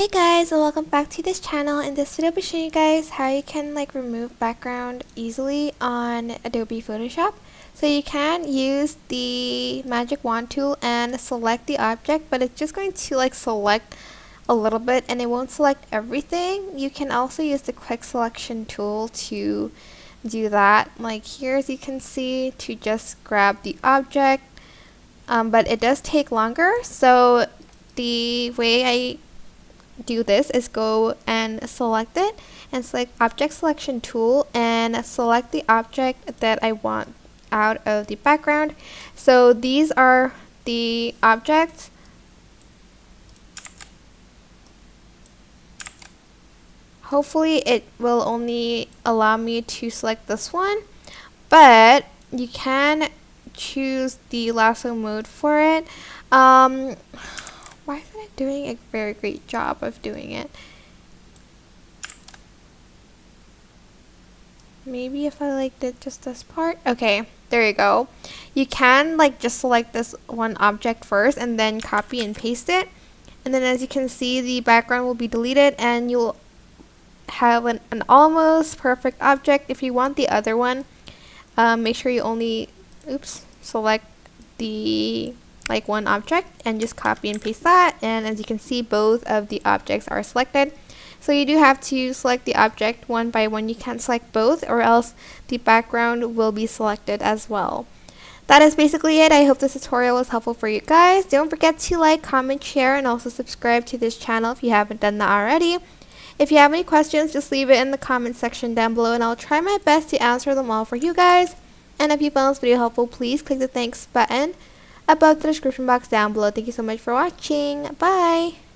Hey guys, and welcome back to this channel. In this video I'll be showing you guys how you can remove background easily on Adobe Photoshop. So you can use the magic wand tool and select the object, but it's just going to select a little bit and it won't select everything. You can also use the quick selection tool to do that, like here as you can see, to just grab the object, but it does take longer. So the way I do this is go and select it and select object selection tool and select the object that I want out of the background. So these are the objects. Hopefully it will only allow me to select this one, but you can choose the lasso mode for it. Why isn't it doing a very great job of doing it? Maybe if I did just this part. Okay, there you go. You can just select this one object first and then copy and paste it. And then as you can see, the background will be deleted and you'll have an almost perfect object. If you want the other one, make sure you only select the one object and just copy and paste that, and as you can see, both of the objects are selected. So you do have to select the object one by one. You can't select both or else the background will be selected as well. That is basically it. I hope this tutorial was helpful for you guys. Don't forget to like, comment, share, and also subscribe to this channel if you haven't done that already. If you have any questions, just leave it in the comment section down below and I'll try my best to answer them all for you guys. And if you found this video helpful, please click the thanks button above the description box down below. Thank you so much for watching. Bye!